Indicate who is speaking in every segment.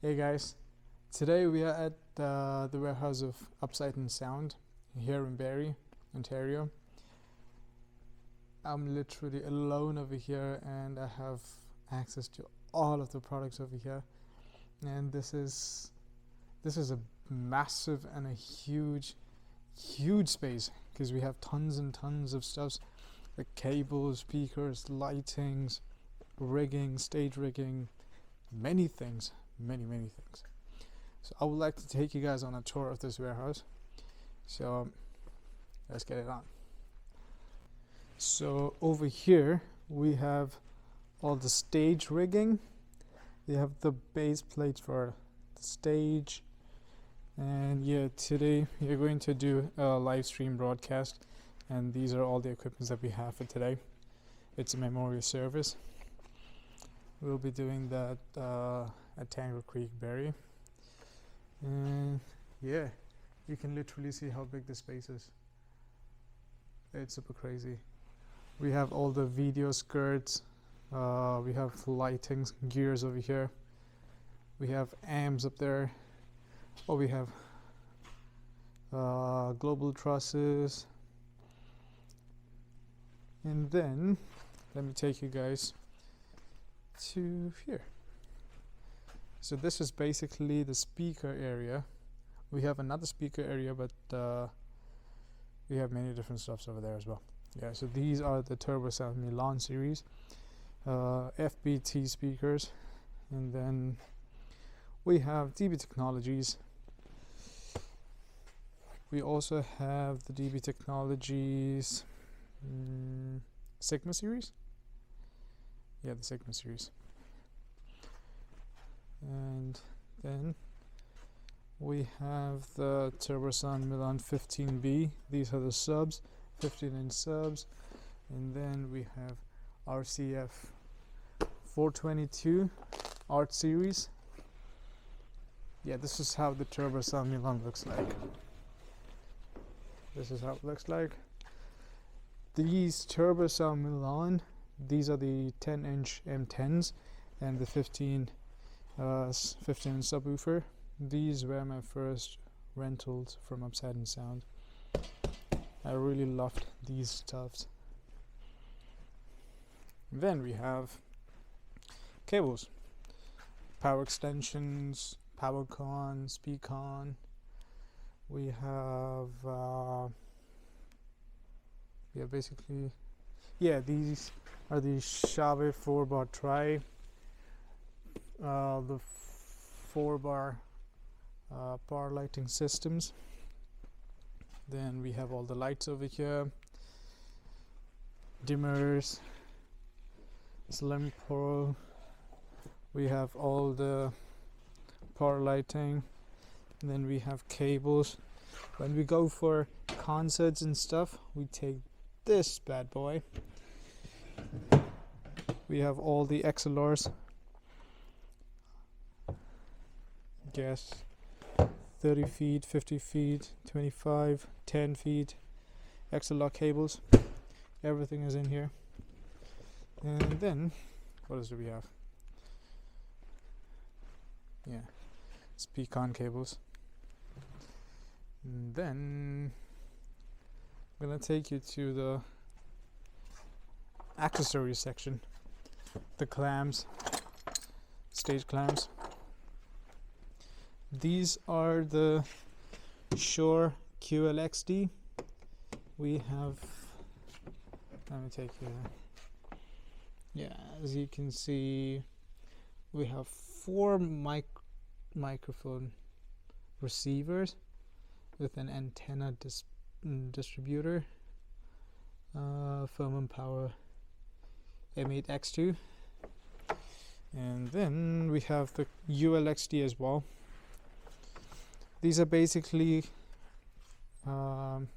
Speaker 1: Hey guys, today we are at the warehouse of Upsight and Sound here in Barrie, Ontario. I'm literally alone over here and I have access to all of the products over here. And this is a massive and a huge space because we have tons and tons of stuff like cables, speakers, lightings, rigging, stage rigging, many things. Many things. So I would like to take you guys on a tour of this warehouse. So let's get it on. So over here we have all the stage rigging. We have the base plates for the stage. And yeah, today we're going to do a live stream broadcast, and these are all the equipment that we have for today. It's a memorial service. We'll be doing that at Tango Creek, Barrie. And yeah, you can literally see how big the space is. It's super crazy. We have all the video skirts, we have lighting gears over here, we have amps up there, we have global trusses, and then let me take you guys to here. So this is basically the speaker area. We have another speaker area, but we have many different stuffs over there as well. Yeah, so these are the Turbo Sound Milan series FBT speakers, and then we have DB Technologies. We also have the DB Technologies Sigma series. Yeah, the Sigma series. And then we have the Turbosound Milan 15B. These are the subs, 15-inch subs. And then we have RCF 422 Art Series. Yeah, this is how the Turbosound Milan looks like. This is how it looks like. These Turbosound Milan, these are the 10-inch M10s and the 15 subwoofer. These were my first rentals from Upsight and Sound. I really loved these stuffs. Then we have cables, power extensions, power con, speed con. We have basically, yeah, these are the Shave 4-bar tri. The 4-bar power lighting systems. Then we have all the lights over here, dimmers, slim pro. We have all the power lighting, and then we have cables. When we go for concerts and stuff, we take this bad boy. We have all the XLRs. Guess 30 feet, 50 feet, 25, 10 feet XLR cables. Everything is in here. And then what else do we have? Yeah, speak-on cables. And then I'm gonna take you to the accessories section. The clamps, stage clamps. These are the Shure QLXD. We have, let me take you, yeah, as you can see, we have 4 microphone receivers with an antenna distributor, Firm Power M8X2, and then we have the ULXD as well. These are basically let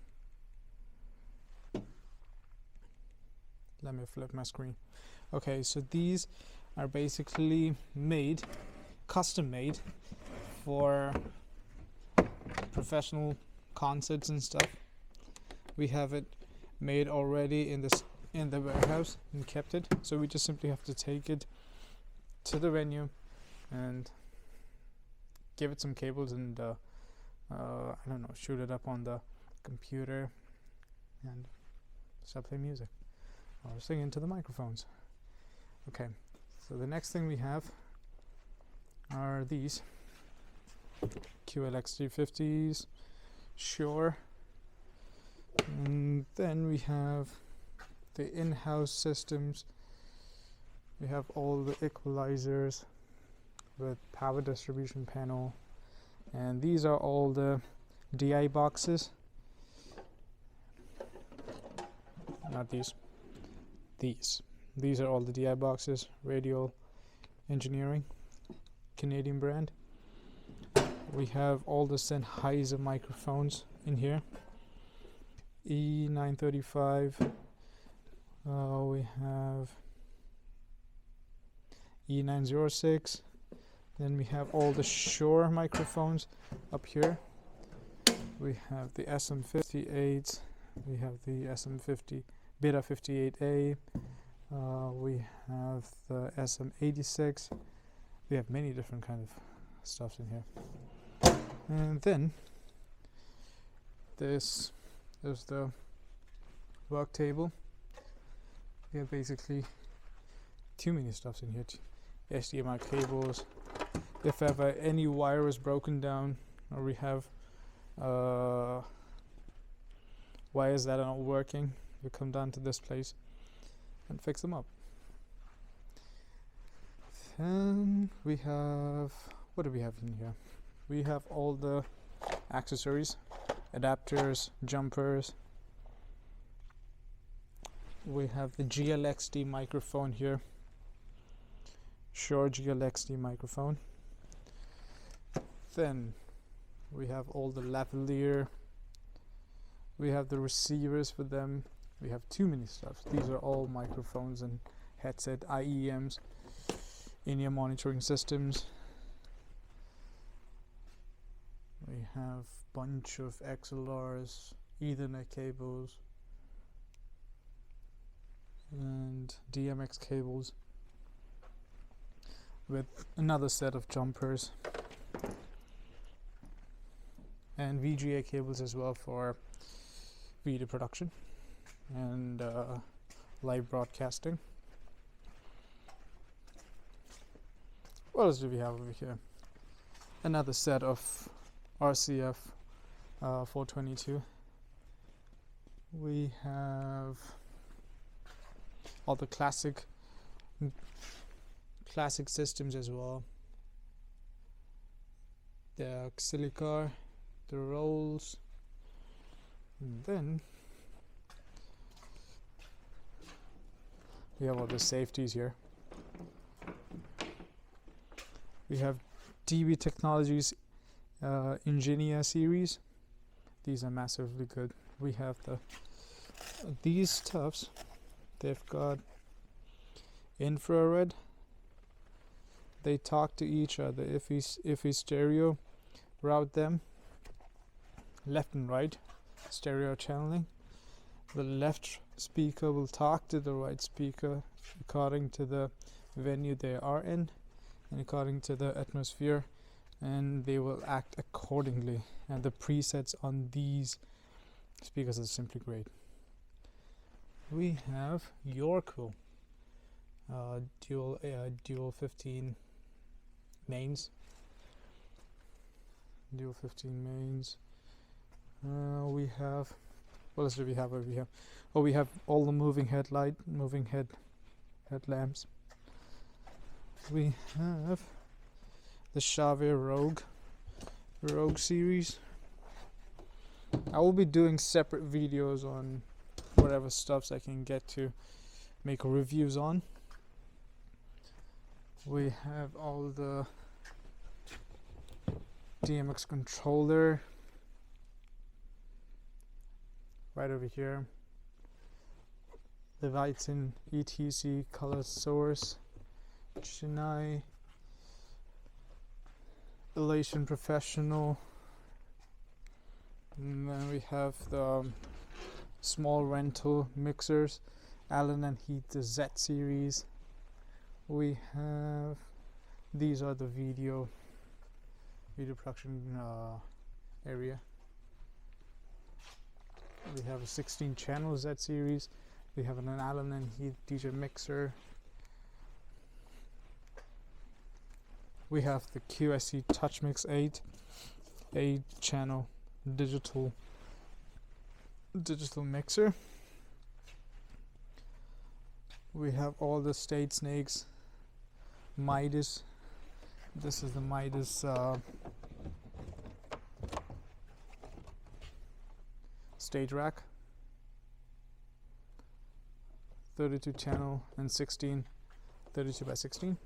Speaker 1: me flip my screen. Okay, so these are basically custom made for professional concerts and stuff. We have it made already in the warehouse and kept it, so we just simply have to take it to the venue and give it some cables and I don't know, shoot it up on the computer and start playing music or sing into the microphones. Okay, so the next thing we have are these QLX 350s, Shure, and then we have the Inhouse Systems. We have all the equalizers with power distribution panel, and these are all the DI boxes. Not these. These are all the DI boxes. Radial Engineering, Canadian brand. We have all the Sennheiser microphones in here. E935. We have E906. Then we have all the Shure microphones up here. We have the SM58. We have the SM50 Beta 58A. We have the SM86. We have many different kind of stuffs in here. And then this is the work table. We have basically too many stuffs in here. HDMI cables. If ever any wire is broken down, or we have wires that are not working, we come down to this place and fix them up. Then we have, what do we have in here? We have all the accessories, adapters, jumpers. We have the GLXD microphone here, Shure GLXD microphone. Then we have all the lavalier. We have the receivers for them. We have too many stuff. These are all microphones and headset, IEMs, in-ear monitoring systems. We have bunch of XLRs, Ethernet cables, and DMX cables, with another set of jumpers and VGA cables as well for video production and live broadcasting. What else do we have over here? Another set of RCF 422. We have all the classic systems as well. The Xilicar, the Rolls, and then we have all the safeties here. We have DB Technologies Ingenia series. These are massively good. We have these stuffs. They've got infrared. They talk to each other. If we stereo route them left and right, stereo channeling, the left speaker will talk to the right speaker according to the venue they are in and according to the atmosphere, and they will act accordingly. And the presets on these speakers are simply great. We have Yorko dual 15 mains. We have, what else do we have over here? Oh, we have all the moving headlamps. We have the Shavir Rogue series. I will be doing separate videos on whatever stuffs I can get to make reviews on. We have all the DMX controller right over here. The Vitin ETC color source, Chennai Elation Professional, and then we have the small rental mixers, Allen and Heath, the Z series. We have, these are the video video production area. We have a 16 channel Z series. We have an Allen and Heath DJ mixer. We have the QSC TouchMix 8 channel digital mixer. We have all the state snakes, Midas. This is the Midas stage rack, 32 channel and 16, 32 by 16.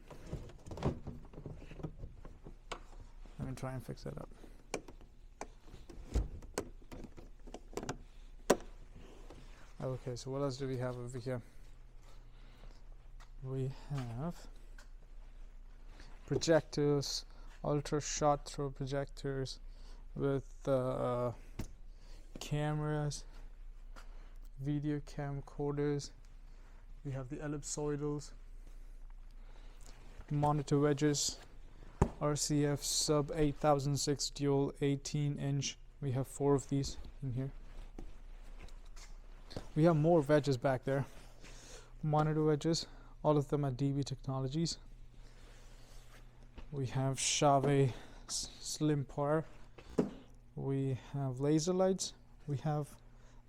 Speaker 1: Let me try and fix that up. Okay, so what else do we have over here? We have projectors, ultra short throw projectors with cameras, video camcorders. We have the ellipsoidals, monitor wedges, RCF sub 8006 dual 18-inch. We have 4 of these in here. We have more wedges back there. Monitor wedges, all of them are DB Technologies. We have Chave Slim Power. We have laser lights. We have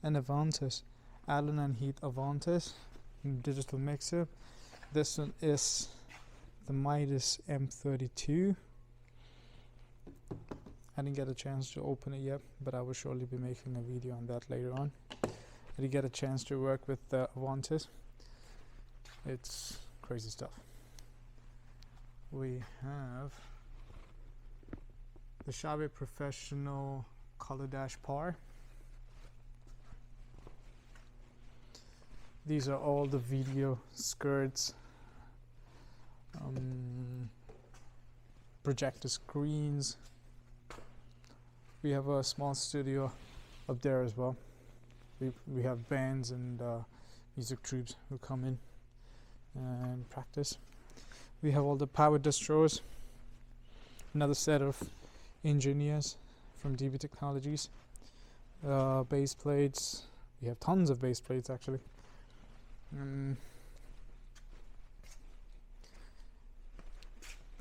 Speaker 1: an Avantis, Allen and Heath Avantis digital mixer. This one is the Midas M32. I didn't get a chance to open it yet, but I will surely be making a video on that later on. I did get a chance to work with the Avantis. It's crazy stuff. We have the Chave Professional Color Dash Par. These are all the video skirts, projector screens. We have a small studio up there as well. We have bands and music troops who come in and practice. We have all the power distros, another set of engineers from DB Technologies, base plates. We have tons of base plates actually.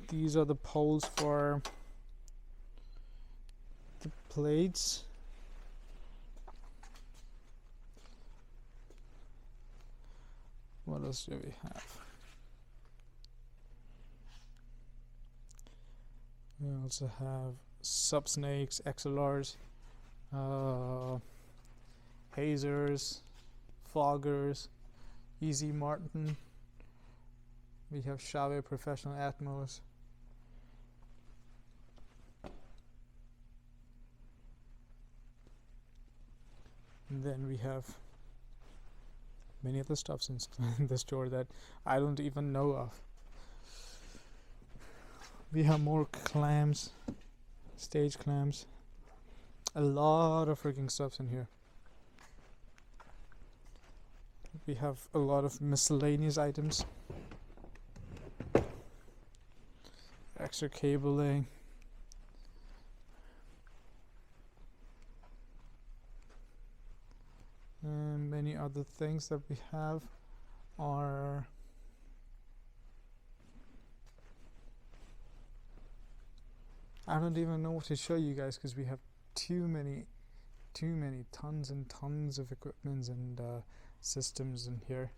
Speaker 1: These are the poles for the plates. What else do we have? We also have sub snakes, XLRs, hazers, foggers, Easy Martin. We have Chave Professional Atmos. And then we have many other stuffs in the store that I don't even know of. We have more clams, stage clams, a lot of freaking stuffs in here. We have a lot of miscellaneous items, extra cabling, and many other things that we have are I don't even know what to show you guys because we have too many tons and tons of equipments and systems in here.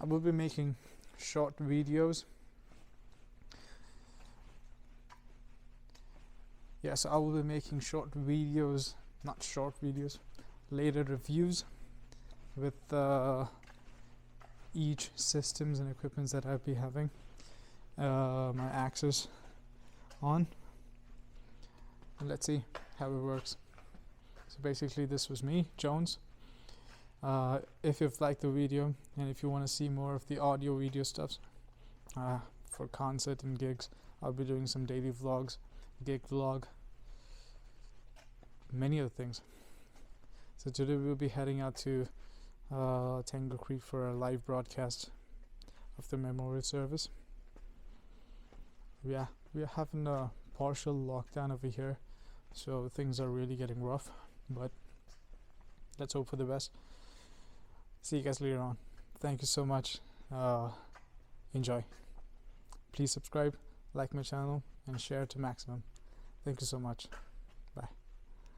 Speaker 1: I will be making short videos. So I will be making short videos, not short videos, later reviews with each systems and equipments that I'll be having my access on. And let's see how it works. So basically this was me, Jones. If you've liked the video and if you want to see more of the audio video stuff for concert and gigs, I'll be doing some daily vlogs, gig vlog, many other things. So today we'll be heading out to Tangle Creek for a live broadcast of the memorial service. we're having a partial lockdown over here, so things are really getting rough, but let's hope for the best. See you guys later on. Thank you so much. Enjoy. Please subscribe, like my channel, and share to maximum. Thank you so much.